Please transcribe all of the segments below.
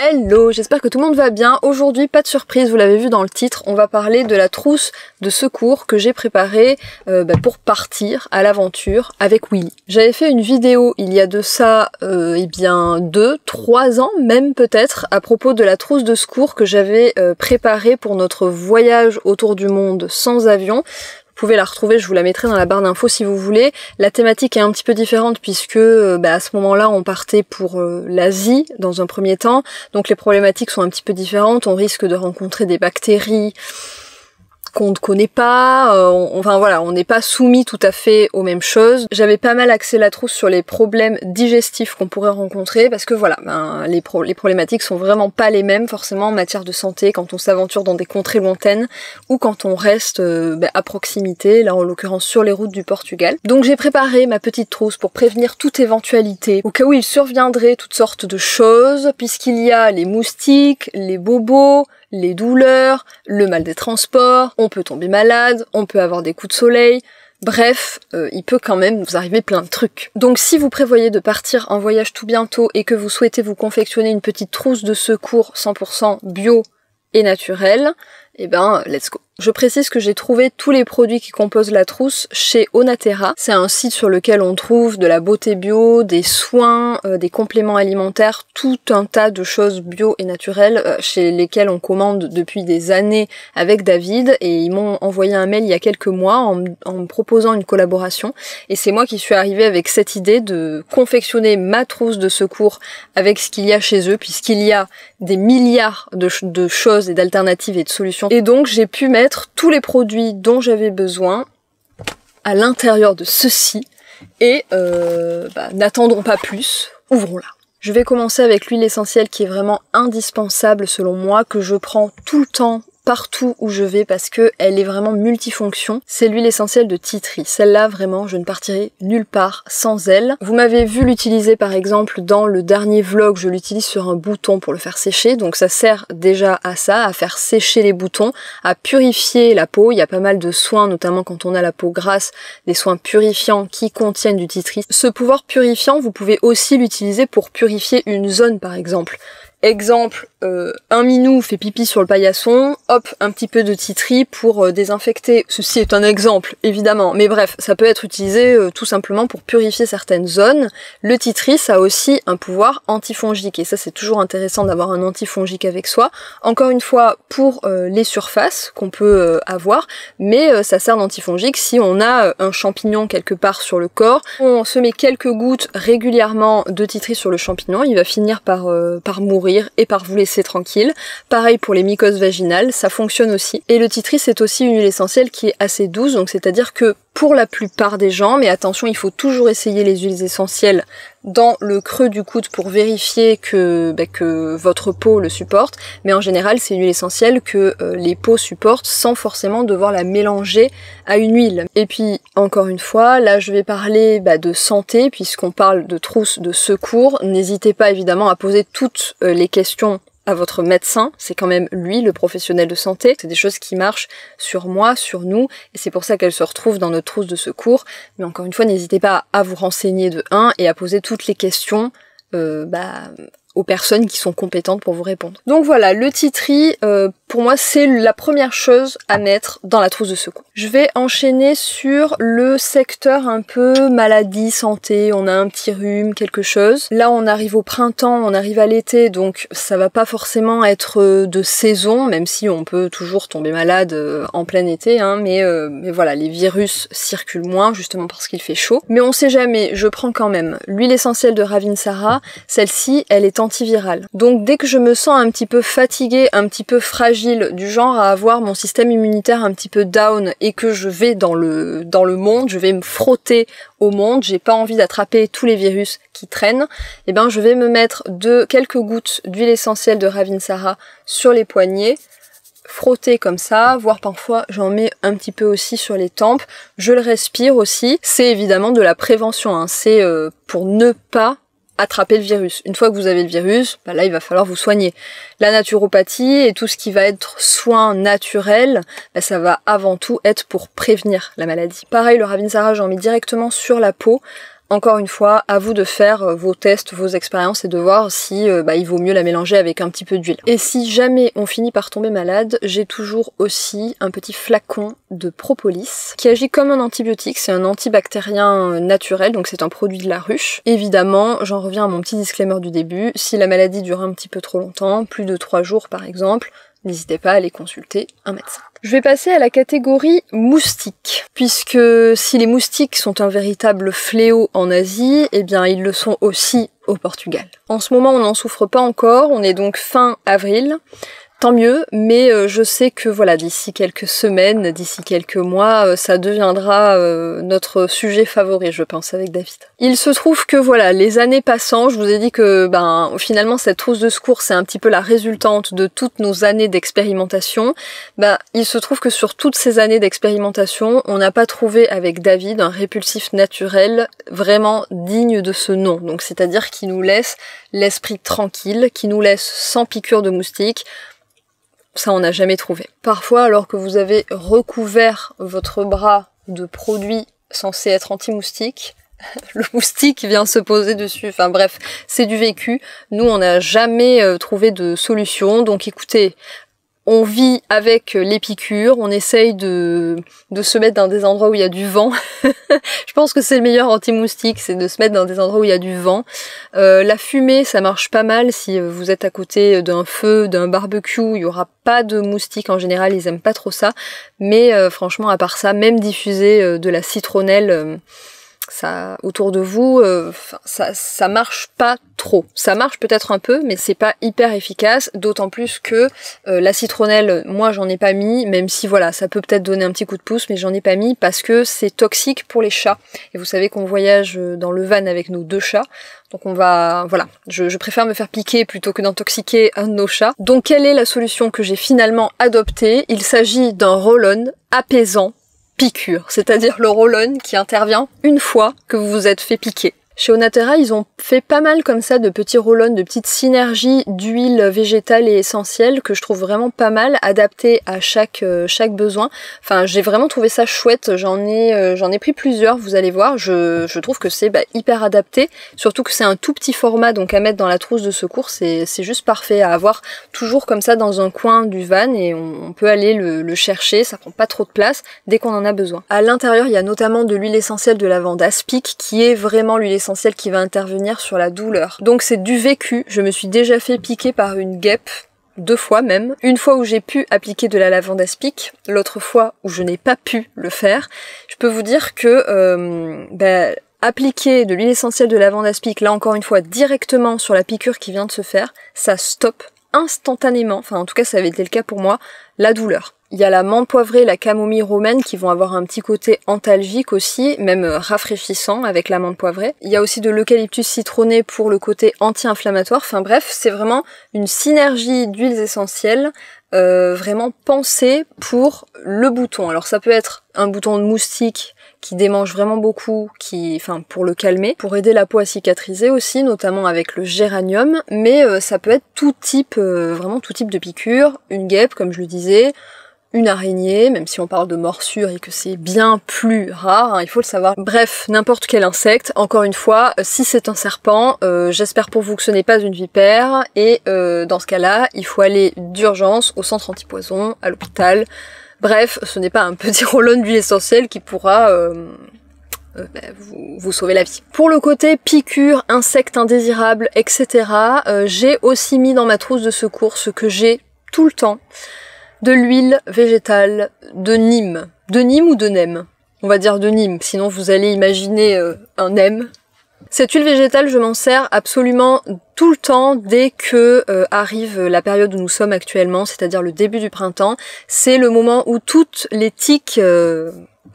Hello, j'espère que tout le monde va bien. Aujourd'hui, pas de surprise, vous l'avez vu dans le titre, on va parler de la trousse de secours que j'ai préparée pour partir à l'aventure avec Willy. J'avais fait une vidéo il y a de ça 2-3 ans même peut-être à propos de la trousse de secours que j'avais préparée pour notre voyage autour du monde sans avion. Vous pouvez la retrouver, je vous la mettrai dans la barre d'infos si vous voulez. La thématique est un petit peu différente puisque à ce moment-là on partait pour l'Asie dans un premier temps, donc les problématiques sont un petit peu différentes, on risque de rencontrer des bactéries qu'on ne connaît pas, on n'est pas soumis tout à fait aux mêmes choses. J'avais pas mal axé la trousse sur les problèmes digestifs qu'on pourrait rencontrer parce que les problématiques sont vraiment pas les mêmes forcément en matière de santé quand on s'aventure dans des contrées lointaines ou quand on reste à proximité, là en l'occurrence sur les routes du Portugal. Donc j'ai préparé ma petite trousse pour prévenir toute éventualité au cas où il surviendrait toutes sortes de choses puisqu'il y a les moustiques, les bobos, les douleurs, le mal des transports, on peut tomber malade, on peut avoir des coups de soleil, bref, il peut quand même vous arriver plein de trucs. Donc si vous prévoyez de partir en voyage tout bientôt et que vous souhaitez vous confectionner une petite trousse de secours 100% bio et naturelle, let's go. Je précise que j'ai trouvé tous les produits qui composent la trousse chez Onaterra. C'est un site sur lequel on trouve de la beauté bio, des soins, des compléments alimentaires, tout un tas de choses bio et naturelles chez lesquelles on commande depuis des années avec David et ils m'ont envoyé un mail il y a quelques mois en me proposant une collaboration et c'est moi qui suis arrivée avec cette idée de confectionner ma trousse de secours avec ce qu'il y a chez eux puisqu'il y a des milliards de choses et d'alternatives et de solutions et donc j'ai pu mettre tous les produits dont j'avais besoin à l'intérieur de ceci et n'attendons pas plus, ouvrons-la. Je vais commencer avec l'huile essentielle qui est vraiment indispensable selon moi, que je prends tout le temps, partout où je vais parce que elle est vraiment multifonction. C'est l'huile essentielle de Tea Tree. Celle-là, vraiment, je ne partirai nulle part sans elle. Vous m'avez vu l'utiliser par exemple dans le dernier vlog, je l'utilise sur un bouton pour le faire sécher. Donc ça sert déjà à ça, à faire sécher les boutons, à purifier la peau. Il y a pas mal de soins, notamment quand on a la peau grasse, des soins purifiants qui contiennent du Tea Tree. Ce pouvoir purifiant, vous pouvez aussi l'utiliser pour purifier une zone par exemple. Exemple, un minou fait pipi sur le paillasson, hop, un petit peu de Tea Tree pour désinfecter. Ceci est un exemple, évidemment, mais bref, ça peut être utilisé tout simplement pour purifier certaines zones. Le Tea Tree, ça a aussi un pouvoir antifongique, et ça c'est toujours intéressant d'avoir un antifongique avec soi. Encore une fois, pour les surfaces qu'on peut avoir, mais ça sert d'antifongique si on a un champignon quelque part sur le corps. On se met quelques gouttes régulièrement de Tea Tree sur le champignon, il va finir par mourir et par vous laisser tranquille. Pareil pour les mycoses vaginales, ça fonctionne aussi. Et le Tea Tree, c'est aussi une huile essentielle qui est assez douce, donc c'est-à-dire que pour la plupart des gens, mais attention, il faut toujours essayer les huiles essentielles dans le creux du coude pour vérifier que votre peau le supporte, mais en général c'est une huile essentielle que les peaux supportent sans forcément devoir la mélanger à une huile. Et puis encore une fois, là je vais parler de santé puisqu'on parle de trousse de secours. N'hésitez pas évidemment à poser toutes les questions à votre médecin, c'est quand même lui le professionnel de santé, c'est des choses qui marchent sur moi, sur nous, et c'est pour ça qu'elles se retrouvent dans notre trousse de secours, mais encore une fois n'hésitez pas à vous renseigner de 1 et à poser toutes les questions aux personnes qui sont compétentes pour vous répondre. Donc voilà, le Tea Tree, pour moi c'est la première chose à mettre dans la trousse de secours. Je vais enchaîner sur le secteur un peu maladie, santé, on a un petit rhume, quelque chose. Là on arrive au printemps, on arrive à l'été, donc ça va pas forcément être de saison, même si on peut toujours tomber malade en plein été, mais voilà, les virus circulent moins, justement parce qu'il fait chaud. Mais on sait jamais, je prends quand même l'huile essentielle de Ravinsara, celle-ci elle est antivirale. Donc dès que je me sens un petit peu fatiguée, un petit peu fragile, du genre à avoir mon système immunitaire un petit peu down et que je vais dans le monde, je vais me frotter au monde, j'ai pas envie d'attraper tous les virus qui traînent, je vais me mettre quelques gouttes d'huile essentielle de Ravinsara sur les poignets, frotter comme ça, voire parfois j'en mets un petit peu aussi sur les tempes, je le respire aussi, c'est évidemment de la prévention, c'est pour ne pas attraper le virus. Une fois que vous avez le virus, là il va falloir vous soigner. La naturopathie et tout ce qui va être soins naturels, ça va avant tout être pour prévenir la maladie. Pareil, le Ravinsara, j'en mets directement sur la peau. encore une fois, à vous de faire vos tests, vos expériences et de voir si il vaut mieux la mélanger avec un petit peu d'huile. Et si jamais on finit par tomber malade, j'ai toujours aussi un petit flacon de propolis qui agit comme un antibiotique, c'est un antibactérien naturel, donc c'est un produit de la ruche. Évidemment, j'en reviens à mon petit disclaimer du début, si la maladie dure un petit peu trop longtemps, plus de 3 jours par exemple, n'hésitez pas à aller consulter un médecin. Je vais passer à la catégorie moustiques, puisque si les moustiques sont un véritable fléau en Asie, eh bien ils le sont aussi au Portugal. En ce moment on n'en souffre pas encore, on est donc fin avril, tant mieux, mais je sais que voilà, d'ici quelques semaines, d'ici quelques mois, ça deviendra notre sujet favori, je pense, avec David. Il se trouve que voilà, les années passant, je vous ai dit que finalement cette trousse de secours c'est un petit peu la résultante de toutes nos années d'expérimentation. Il se trouve que sur toutes ces années d'expérimentation, on n'a pas trouvé avec David un répulsif naturel vraiment digne de ce nom. Donc c'est-à-dire qui nous laisse l'esprit tranquille, qui nous laisse sans piqûre de moustique. Ça, on n'a jamais trouvé. Parfois, alors que vous avez recouvert votre bras de produits censés être anti-moustiques, le moustique vient se poser dessus. Enfin bref, c'est du vécu. Nous, on n'a jamais trouvé de solution. Donc écoutez, on vit avec les piqûres, on essaye de se mettre dans des endroits où il y a du vent. Je pense que c'est le meilleur anti-moustique, c'est de se mettre dans des endroits où il y a du vent. La fumée, ça marche pas mal si vous êtes à côté d'un feu, d'un barbecue, il y aura pas de moustiques en général, ils aiment pas trop ça. Mais franchement, à part ça, même diffuser de la citronnelle ça autour de vous, ça marche pas trop. Ça marche peut-être un peu, mais c'est pas hyper efficace, d'autant plus que la citronnelle, moi j'en ai pas mis, même si voilà, ça peut peut-être donner un petit coup de pouce, mais j'en ai pas mis parce que c'est toxique pour les chats. Et vous savez qu'on voyage dans le van avec nos 2 chats, donc on va, voilà, je préfère me faire piquer plutôt que d'intoxiquer un de nos chats. Donc quelle est la solution que j'ai finalement adoptée? Il s'agit d'un roll-on apaisant piqûre, c'est-à-dire le roll-on qui intervient une fois que vous vous êtes fait piquer. Chez Onaterra, ils ont fait pas mal comme ça de petits roll-on, de petites synergies d'huile végétale et essentielle que je trouve vraiment pas mal, adaptées à chaque besoin. Enfin, j'ai vraiment trouvé ça chouette, j'en ai pris plusieurs, vous allez voir, je trouve que c'est hyper adapté, surtout que c'est un tout petit format, donc à mettre dans la trousse de secours, c'est juste parfait à avoir toujours comme ça dans un coin du van et on peut aller le chercher, ça prend pas trop de place dès qu'on en a besoin. À l'intérieur, il y a notamment de l'huile essentielle de lavande aspic qui est vraiment l'huile essentielle qui va intervenir sur la douleur. Donc c'est du vécu, je me suis déjà fait piquer par une guêpe 2 fois même. Une fois où j'ai pu appliquer de la lavande aspic, l'autre fois où je n'ai pas pu le faire. Je peux vous dire que appliquer de l'huile essentielle de lavande aspic, là encore une fois, directement sur la piqûre qui vient de se faire, ça stoppe instantanément, enfin en tout cas ça avait été le cas pour moi, la douleur. Il y a la menthe poivrée, la camomille romaine qui vont avoir un petit côté antalgique aussi, même rafraîchissant avec la menthe poivrée. Il y a aussi de l'eucalyptus citronné pour le côté anti-inflammatoire. Enfin bref, c'est vraiment une synergie d'huiles essentielles vraiment pensée pour le bouton. Alors ça peut être un bouton de moustique qui démange vraiment beaucoup, pour le calmer, pour aider la peau à cicatriser aussi, notamment avec le géranium, mais ça peut être tout type, vraiment tout type de piqûre, une guêpe comme je le disais, une araignée, même si on parle de morsure et que c'est bien plus rare, hein, il faut le savoir. Bref, n'importe quel insecte, encore une fois, si c'est un serpent, j'espère pour vous que ce n'est pas une vipère, et dans ce cas-là, il faut aller d'urgence au centre antipoison, à l'hôpital. Bref, ce n'est pas un petit roll-on d'huile essentielle qui pourra vous sauver la vie. Pour le côté piqûre, insectes indésirables, etc., j'ai aussi mis dans ma trousse de secours ce que j'ai tout le temps, de l'huile végétale de Nîmes. De Nîmes ou de Nêmes? On va dire de Nîmes, sinon vous allez imaginer un Nêmes. Cette huile végétale, je m'en sers absolument tout le temps dès que arrive la période où nous sommes actuellement, c'est-à-dire le début du printemps. C'est le moment où toutes les tiques...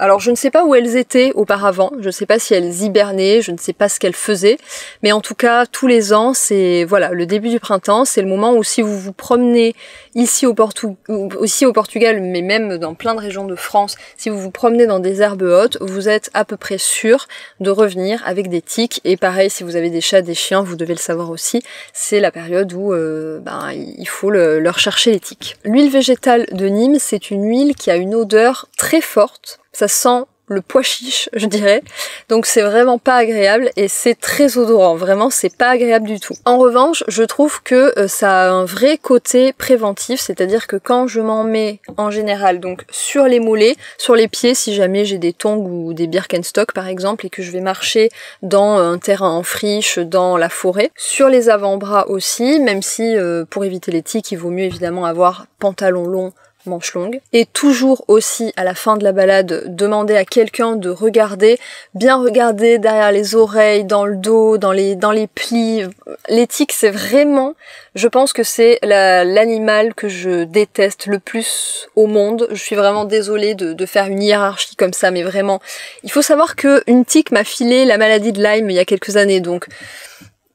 Alors je ne sais pas où elles étaient auparavant, je ne sais pas si elles hibernaient, je ne sais pas ce qu'elles faisaient, mais en tout cas tous les ans c'est voilà le début du printemps, c'est le moment où si vous vous promenez ici au Portugal, mais même dans plein de régions de France, si vous vous promenez dans des herbes hautes, vous êtes à peu près sûr de revenir avec des tiques, et pareil si vous avez des chats, des chiens, vous devez le savoir aussi, c'est la période où il faut leur chercher les tiques. L'huile végétale de Nîmes, c'est une huile qui a une odeur très forte. Ça sent le pois chiche, je dirais. Donc c'est vraiment pas agréable et c'est très odorant. Vraiment, c'est pas agréable du tout. En revanche, je trouve que ça a un vrai côté préventif, c'est-à-dire que quand je m'en mets en général, donc sur les mollets, sur les pieds, si jamais j'ai des tongs ou des Birkenstock par exemple et que je vais marcher dans un terrain en friche, dans la forêt, sur les avant-bras aussi, même si pour éviter les tiques, il vaut mieux évidemment avoir pantalon long, manches longues. Et toujours aussi à la fin de la balade, demander à quelqu'un de regarder, bien regarder derrière les oreilles, dans le dos, dans les plis. Les tiques, c'est vraiment, je pense que c'est l'animal que je déteste le plus au monde. Je suis vraiment désolée de faire une hiérarchie comme ça, mais vraiment, il faut savoir que une tique m'a filé la maladie de Lyme il y a quelques années, donc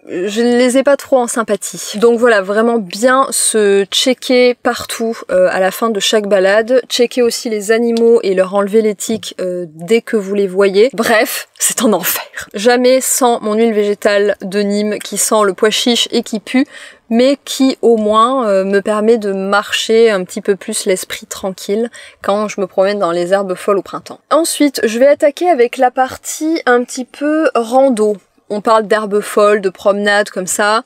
je ne les ai pas trop en sympathie. Donc voilà, vraiment bien se checker partout à la fin de chaque balade. Checker aussi les animaux et leur enlever les tiques dès que vous les voyez. Bref, c'est un enfer. Jamais sans mon huile végétale de Nîmes qui sent le pois chiche et qui pue, mais qui au moins me permet de marcher un petit peu plus l'esprit tranquille quand je me promène dans les herbes folles au printemps. Ensuite, je vais attaquer avec la partie un petit peu rando. On parle d'herbes folles, de promenades comme ça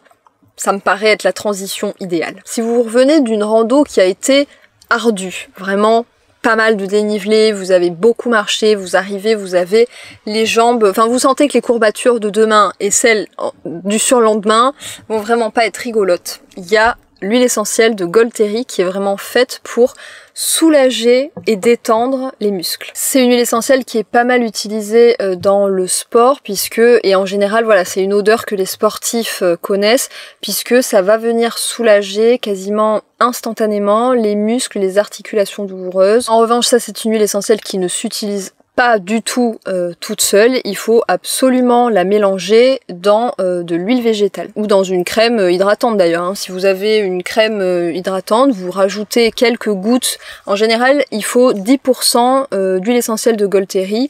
me paraît être la transition idéale. Si vous revenez d'une rando qui a été ardue, vraiment pas mal de dénivelé, vous avez beaucoup marché, vous arrivez, vous avez les jambes, enfin vous sentez que les courbatures de demain et celles du surlendemain vont vraiment pas être rigolotes. Il y a l'huile essentielle de Golteri qui est vraiment faite pour soulager et détendre les muscles. C'est une huile essentielle qui est pas mal utilisée dans le sport et en général voilà, c'est une odeur que les sportifs connaissent puisque ça va venir soulager quasiment instantanément les muscles, les articulations douloureuses. En revanche, ça c'est une huile essentielle qui ne s'utilise pas du tout toute seule, il faut absolument la mélanger dans de l'huile végétale ou dans une crème hydratante d'ailleurs. Hein. Si vous avez une crème hydratante, vous rajoutez quelques gouttes. En général, il faut 10% d'huile essentielle de Golteri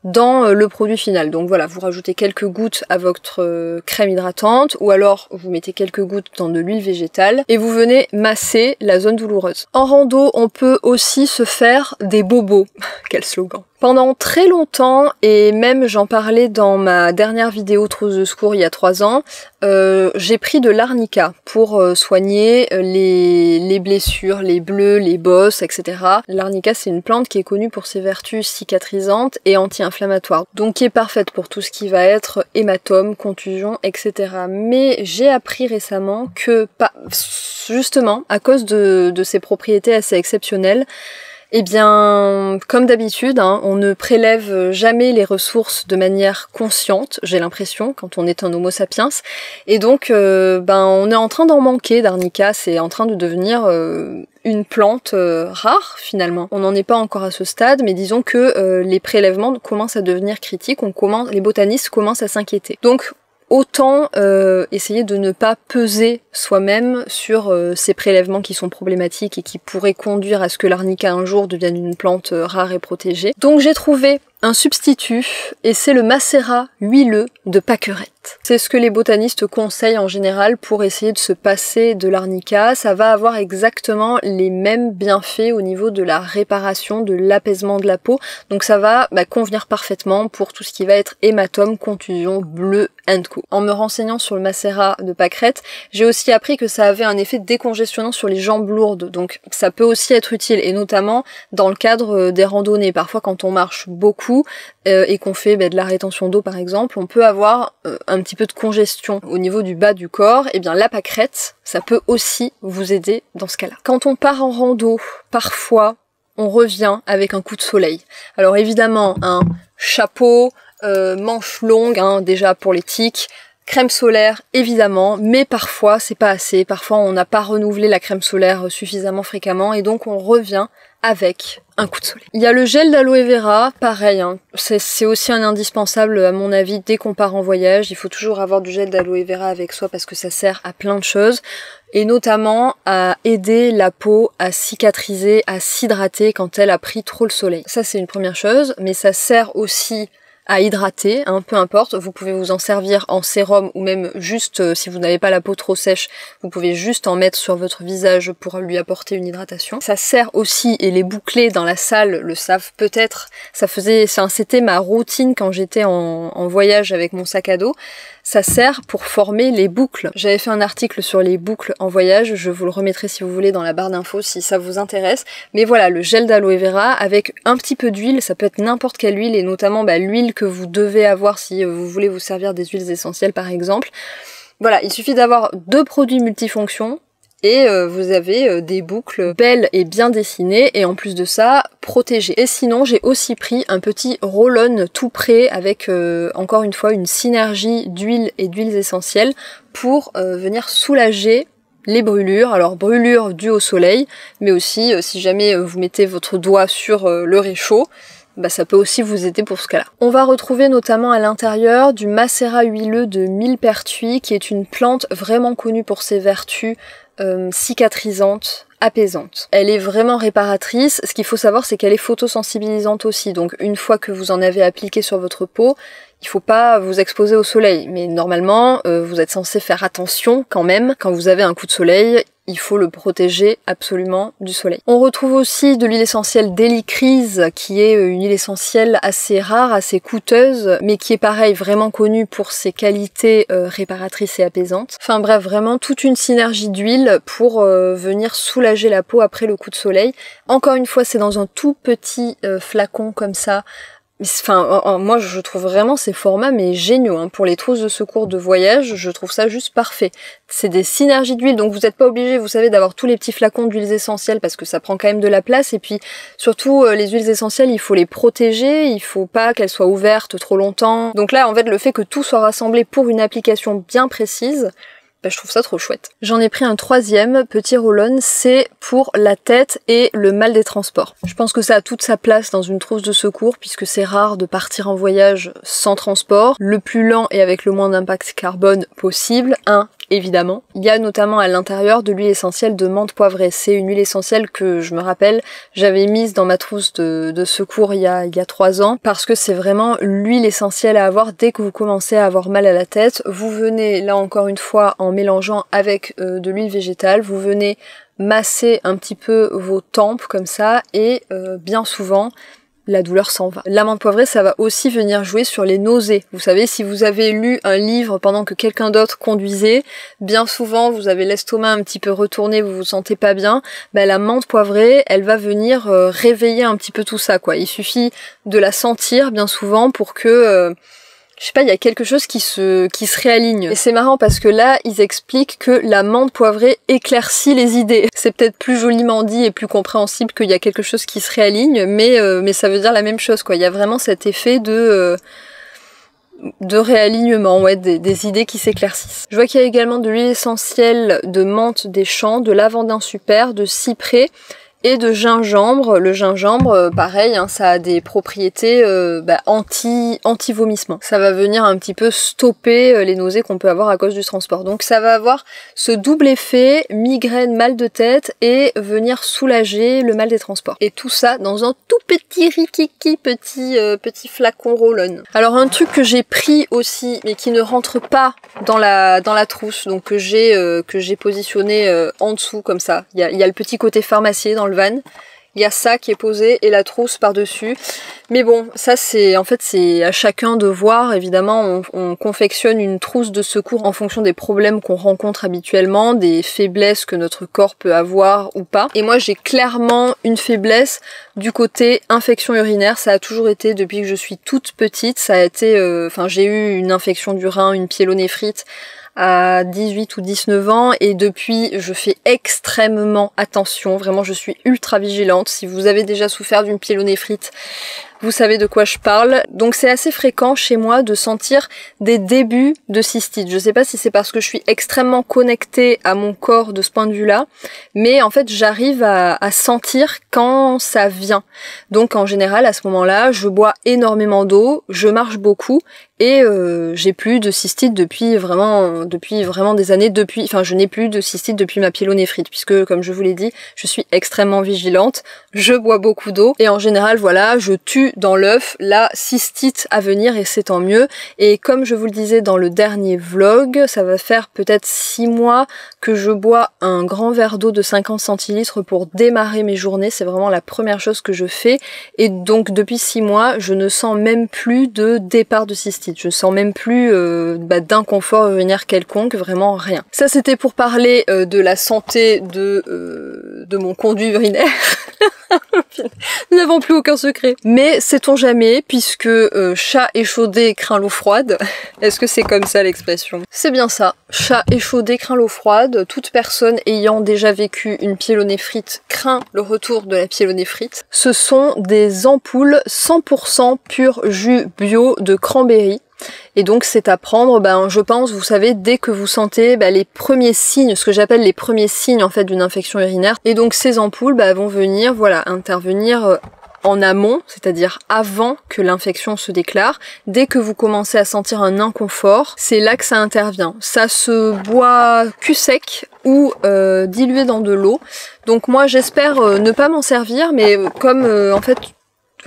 dans le produit final. Donc voilà, vous rajoutez quelques gouttes à votre crème hydratante ou alors vous mettez quelques gouttes dans de l'huile végétale et vous venez masser la zone douloureuse. En rando, on peut aussi se faire des bobos. Quel slogan. Pendant très longtemps, et même j'en parlais dans ma dernière vidéo trousse de secours il y a 3 ans, j'ai pris de l'arnica pour soigner les blessures, les bleus, les bosses, etc. L'arnica, c'est une plante qui est connue pour ses vertus cicatrisantes et anti-inflammatoires, donc qui est parfaite pour tout ce qui va être hématome, contusion, etc. Mais j'ai appris récemment que, justement, à cause de ses propriétés assez exceptionnelles, eh bien, comme d'habitude, hein, on ne prélève jamais les ressources de manière consciente, j'ai l'impression, quand on est un homo sapiens. Et donc, on est en train d'en manquer d'arnica, c'est en train de devenir une plante rare, finalement. On n'en est pas encore à ce stade, mais disons que les prélèvements commencent à devenir critiques, les botanistes commencent à s'inquiéter. Donc, autant essayer de ne pas peser soi-même sur ces prélèvements qui sont problématiques et qui pourraient conduire à ce que l'arnica un jour devienne une plante rare et protégée. Donc j'ai trouvé un substitut et c'est le macérat huileux de Pâquerette. C'est ce que les botanistes conseillent en général pour essayer de se passer de l'arnica. Ça va avoir exactement les mêmes bienfaits au niveau de la réparation, de l'apaisement de la peau. Donc ça va convenir parfaitement pour tout ce qui va être hématome, contusion, bleu and co. En me renseignant sur le macérat de Pâquerette, j'ai aussi appris que ça avait un effet décongestionnant sur les jambes lourdes. Donc ça peut aussi être utile et notamment dans le cadre des randonnées. Parfois quand on marche beaucoup et qu'on fait de la rétention d'eau par exemple, on peut avoir un petit peu de congestion au niveau du bas du corps. Et bien la pâquerette, ça peut aussi vous aider dans ce cas-là. Quand on part en rando, parfois on revient avec un coup de soleil. Alors évidemment un chapeau, manches longues, déjà pour les tiques, crème solaire évidemment, mais parfois c'est pas assez, parfois on n'a pas renouvelé la crème solaire suffisamment fréquemment et donc on revient avec un coup de soleil. Il y a le gel d'aloe vera, pareil, c'est aussi un indispensable à mon avis dès qu'on part en voyage, il faut toujours avoir du gel d'aloe vera avec soi parce que ça sert à plein de choses et notamment à aider la peau à cicatriser, à s'hydrater quand elle a pris trop le soleil. Ça c'est une première chose, mais ça sert aussi à hydrater, hein, peu importe, vous pouvez vous en servir en sérum ou même juste, si vous n'avez pas la peau trop sèche, vous pouvez juste en mettre sur votre visage pour lui apporter une hydratation. Ça sert aussi, et les bouclés dans la salle le savent peut-être, c'était ma routine quand j'étais en voyage avec mon sac à dos, ça sert pour former les boucles. J'avais fait un article sur les boucles en voyage, je vous le remettrai si vous voulez dans la barre d'infos si ça vous intéresse. Mais voilà, le gel d'aloe vera avec un petit peu d'huile, ça peut être n'importe quelle huile et notamment l'huile que vous devez avoir si vous voulez vous servir des huiles essentielles par exemple. Voilà, il suffit d'avoir 2 produits multifonctions et vous avez des boucles belles et bien dessinées et en plus de ça, protégées. Et sinon, j'ai aussi pris un petit roll-on tout prêt avec encore une fois une synergie d'huile et d'huiles essentielles pour venir soulager les brûlures, alors brûlures dues au soleil, mais aussi si jamais vous mettez votre doigt sur le réchaud, ça peut aussi vous aider pour ce cas-là. On va retrouver notamment à l'intérieur du macérat huileux de millepertuis, qui est une plante vraiment connue pour ses vertus cicatrisantes, apaisantes. Elle est vraiment réparatrice. Ce qu'il faut savoir, c'est qu'elle est photosensibilisante aussi. Donc une fois que vous en avez appliqué sur votre peau, il faut pas vous exposer au soleil. Mais normalement, vous êtes censé faire attention quand même. Quand vous avez un coup de soleil, il faut le protéger absolument du soleil. On retrouve aussi de l'huile essentielle d'hélicryse, qui est une huile essentielle assez rare, assez coûteuse, mais qui est pareil, vraiment connue pour ses qualités réparatrices et apaisantes. Enfin bref, vraiment toute une synergie d'huile pour venir soulager la peau après le coup de soleil. Encore une fois, c'est dans un tout petit flacon comme ça. Enfin, moi je trouve vraiment ces formats mais géniaux, hein. Pour les trousses de secours de voyage, je trouve ça juste parfait. C'est des synergies d'huile, donc vous n'êtes pas obligé, vous savez, d'avoir tous les petits flacons d'huiles essentielles parce que ça prend quand même de la place, et puis surtout les huiles essentielles, il faut les protéger, il faut pas qu'elles soient ouvertes trop longtemps. Donc là, en fait, le fait que tout soit rassemblé pour une application bien précise, je trouve ça trop chouette. J'en ai pris un 3e petit roll-on, c'est pour la tête et le mal des transports. Je pense que ça a toute sa place dans une trousse de secours puisque c'est rare de partir en voyage sans transport, le plus lent et avec le moins d'impact carbone possible, évidemment. Il y a notamment à l'intérieur de l'huile essentielle de menthe poivrée. C'est une huile essentielle que je me rappelle, j'avais mise dans ma trousse de secours il y a 3 ans parce que c'est vraiment l'huile essentielle à avoir dès que vous commencez à avoir mal à la tête. Vous venez, là encore une fois, en mélangeant avec de l'huile végétale, vous venez masser un petit peu vos tempes comme ça et bien souvent la douleur s'en va. La menthe poivrée, ça va aussi venir jouer sur les nausées. Vous savez, si vous avez lu un livre pendant que quelqu'un d'autre conduisait, bien souvent vous avez l'estomac un petit peu retourné, vous vous sentez pas bien, la menthe poivrée, elle va venir réveiller un petit peu tout ça, quoi. Il suffit de la sentir bien souvent pour que je sais pas, il y a quelque chose qui se réaligne. Et c'est marrant parce que là, ils expliquent que la menthe poivrée éclaircit les idées. C'est peut-être plus joliment dit et plus compréhensible qu'il y a quelque chose qui se réaligne, mais ça veut dire la même chose, quoi. Il y a vraiment cet effet de réalignement, ouais, des idées qui s'éclaircissent. Je vois qu'il y a également de l'huile essentielle de menthe des champs, de lavandin super, de cyprès et de gingembre. Le gingembre, pareil, hein, ça a des propriétés anti-vomissement. Ça va venir un petit peu stopper les nausées qu'on peut avoir à cause du transport. Donc ça va avoir ce double effet, migraine, mal de tête, et venir soulager le mal des transports. Et tout ça dans un tout petit rikiki petit flacon roll-on. Alors un truc que j'ai pris aussi, mais qui ne rentre pas dans la trousse, donc que j'ai positionné en dessous comme ça. Il y a le petit côté pharmacier dans le van. Il y a ça qui est posé et la trousse par-dessus. Mais bon, ça c'est à chacun de voir. Évidemment, on confectionne une trousse de secours en fonction des problèmes qu'on rencontre habituellement, des faiblesses que notre corps peut avoir ou pas. Et moi, j'ai clairement une faiblesse du côté infection urinaire. Ça a toujours été depuis que je suis toute petite. Ça a été, j'ai eu une infection du rein, une pyélonéphrite à 18 ou 19 ans, et depuis je fais extrêmement attention, vraiment je suis ultra vigilante. Si vous avez déjà souffert d'une pyélonéphrite, vous savez de quoi je parle. Donc c'est assez fréquent chez moi de sentir des débuts de cystite. Je sais pas si c'est parce que je suis extrêmement connectée à mon corps de ce point de vue-là, mais en fait j'arrive à sentir quand ça vient. Donc en général à ce moment-là, je bois énormément d'eau, je marche beaucoup, et j'ai plus de cystite depuis vraiment des années. Je n'ai plus de cystite depuis ma pyélonéphrite, puisque comme je vous l'ai dit, je suis extrêmement vigilante, je bois beaucoup d'eau, et en général voilà, je tue dans l'œuf la cystite à venir et c'est tant mieux. Et comme je vous le disais dans le dernier vlog, ça va faire peut-être 6 mois que je bois un grand verre d'eau de 50 centilitres pour démarrer mes journées. C'est vraiment la première chose que je fais. Et donc depuis 6 mois, je ne sens même plus de départ de cystite. Je sens même plus d'inconfort urinaire quelconque, vraiment rien. Ça c'était pour parler de la santé de mon conduit urinaire. Nous n'avons plus aucun secret. Mais sait-on jamais, puisque chat échaudé craint l'eau froide. Est-ce que c'est comme ça l'expression? C'est bien ça. Chat échaudé craint l'eau froide. Toute personne ayant déjà vécu une pyélonéphrite craint le retour de la pyélonéphrite. Ce sont des ampoules 100% pur jus bio de cranberry. Et donc c'est à prendre, je pense, vous savez, dès que vous sentez les premiers signes, ce que j'appelle les premiers signes en fait d'une infection urinaire. Et donc ces ampoules vont venir, intervenir en amont, c'est-à-dire avant que l'infection se déclare. Dès que vous commencez à sentir un inconfort, c'est là que ça intervient. Ça se boit cul sec ou dilué dans de l'eau. Donc moi j'espère ne pas m'en servir, mais comme en fait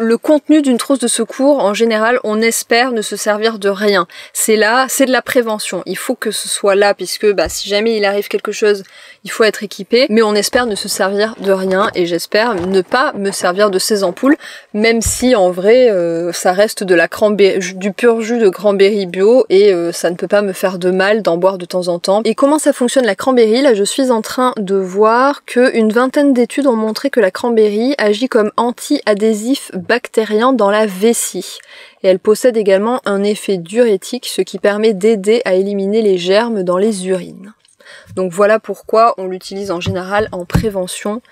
le contenu d'une trousse de secours, en général, on espère ne se servir de rien. C'est là, c'est de la prévention. Il faut que ce soit là, puisque si jamais il arrive quelque chose, il faut être équipé. Mais on espère ne se servir de rien, et j'espère ne pas me servir de ces ampoules, même si en vrai, ça reste de la du pur jus de cranberry bio, et ça ne peut pas me faire de mal d'en boire de temps en temps. Et comment ça fonctionne la cranberry? Là, je suis en train de voir qu'une vingtaine d'études ont montré que la cranberry agit comme anti-adhésif bactérien dans la vessie. Et elle possède également un effet diurétique, ce qui permet d'aider à éliminer les germes dans les urines. Donc voilà pourquoi on l'utilise en général en prévention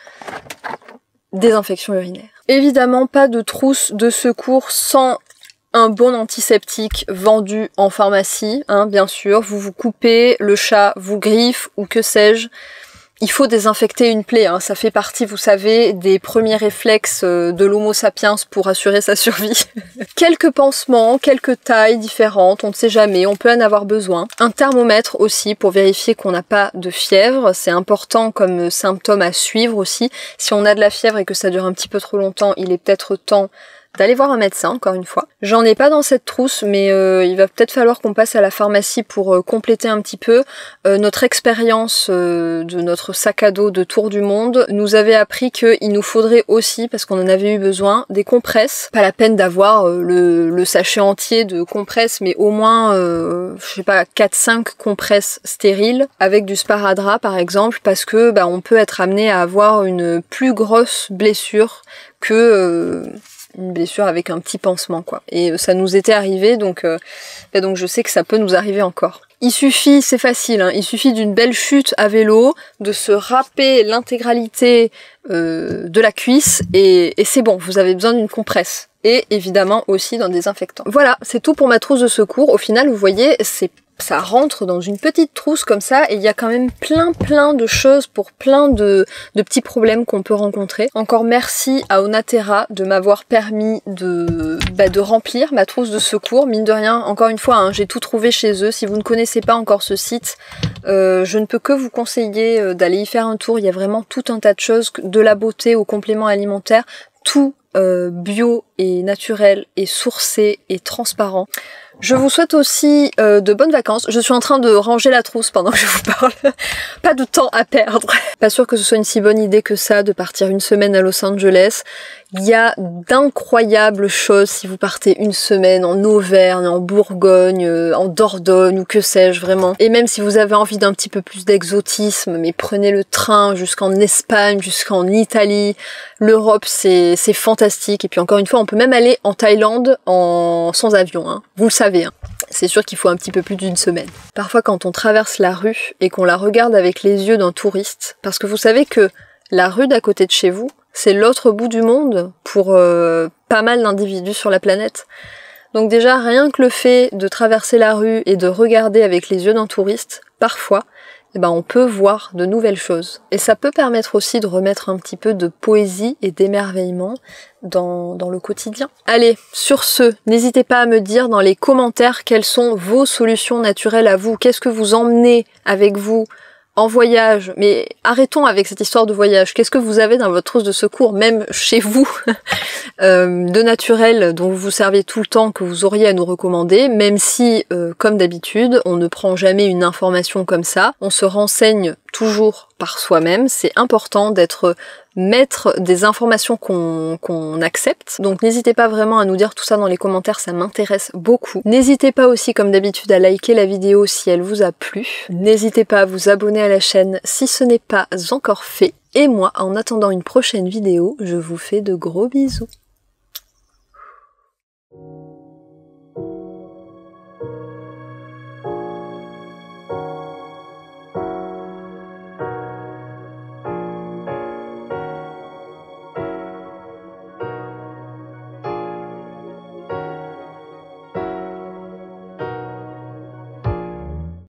des infections urinaires. Évidemment, pas de trousse de secours sans un bon antiseptique vendu en pharmacie, bien sûr. Vous coupez, le chat vous griffe ou que sais-je. Il faut désinfecter une plaie, ça fait partie, vous savez, des premiers réflexes de l'homo sapiens pour assurer sa survie. Quelques pansements, quelques tailles différentes, on ne sait jamais, on peut en avoir besoin. Un thermomètre aussi pour vérifier qu'on n'a pas de fièvre, c'est important comme symptôme à suivre aussi. Si on a de la fièvre et que ça dure un petit peu trop longtemps, il est peut-être temps d'aller voir un médecin, encore une fois. J'en ai pas dans cette trousse, mais il va peut-être falloir qu'on passe à la pharmacie pour compléter un petit peu. Notre expérience de notre sac à dos de tour du monde nous avait appris qu'il nous faudrait aussi, parce qu'on en avait eu besoin, des compresses. Pas la peine d'avoir le sachet entier de compresses, mais au moins, je sais pas, 4-5 compresses stériles, avec du sparadrap par exemple, parce que on peut être amené à avoir une plus grosse blessure que une blessure avec un petit pansement quoi. Et ça nous était arrivé, donc je sais que ça peut nous arriver encore. Il suffit, c'est facile, il suffit d'une belle chute à vélo, de se râper l'intégralité de la cuisse et c'est bon, vous avez besoin d'une compresse. Et évidemment aussi d'un désinfectant. Voilà, c'est tout pour ma trousse de secours. Au final, vous voyez, ça rentre dans une petite trousse comme ça et il y a quand même plein de choses pour plein de petits problèmes qu'on peut rencontrer. Encore merci à Onaterra de m'avoir permis de remplir ma trousse de secours. Mine de rien, encore une fois, j'ai tout trouvé chez eux. Si vous ne connaissez pas encore ce site, je ne peux que vous conseiller d'aller y faire un tour. Il y a vraiment tout un tas de choses, de la beauté aux compléments alimentaires, tout bio et naturel et sourcé et transparent. Je vous souhaite aussi de bonnes vacances. Je suis en train de ranger la trousse pendant que je vous parle. Pas de temps à perdre. Pas sûr que ce soit une si bonne idée que ça de partir une semaine à Los Angeles. Il y a d'incroyables choses si vous partez une semaine en Auvergne, en Bourgogne, en Dordogne ou que sais-je vraiment. Et même si vous avez envie d'un petit peu plus d'exotisme, mais prenez le train jusqu'en Espagne, jusqu'en Italie. L'Europe c'est fantastique. Et puis encore une fois, on peut même aller en Thaïlande sans avion. Vous le savez. C'est sûr qu'il faut un petit peu plus d'une semaine. Parfois quand on traverse la rue et qu'on la regarde avec les yeux d'un touriste, parce que vous savez que la rue d'à côté de chez vous, c'est l'autre bout du monde pour pas mal d'individus sur la planète. Donc déjà, rien que le fait de traverser la rue et de regarder avec les yeux d'un touriste, parfois, on peut voir de nouvelles choses. Et ça peut permettre aussi de remettre un petit peu de poésie et d'émerveillement dans le quotidien. Allez, sur ce, n'hésitez pas à me dire dans les commentaires quelles sont vos solutions naturelles à vous. Qu'est-ce que vous emmenez avec vous en voyage, mais arrêtons avec cette histoire de voyage. Qu'est-ce que vous avez dans votre trousse de secours, même chez vous, de naturel dont vous vous servez tout le temps, que vous auriez à nous recommander, même si, comme d'habitude, on ne prend jamais une information comme ça, on se renseigne toujours par soi-même. C'est important d'être maître des informations qu'on accepte. Donc n'hésitez pas vraiment à nous dire tout ça dans les commentaires, ça m'intéresse beaucoup. N'hésitez pas aussi, comme d'habitude, à liker la vidéo si elle vous a plu. N'hésitez pas à vous abonner à la chaîne si ce n'est pas encore fait. Et moi, en attendant une prochaine vidéo, je vous fais de gros bisous.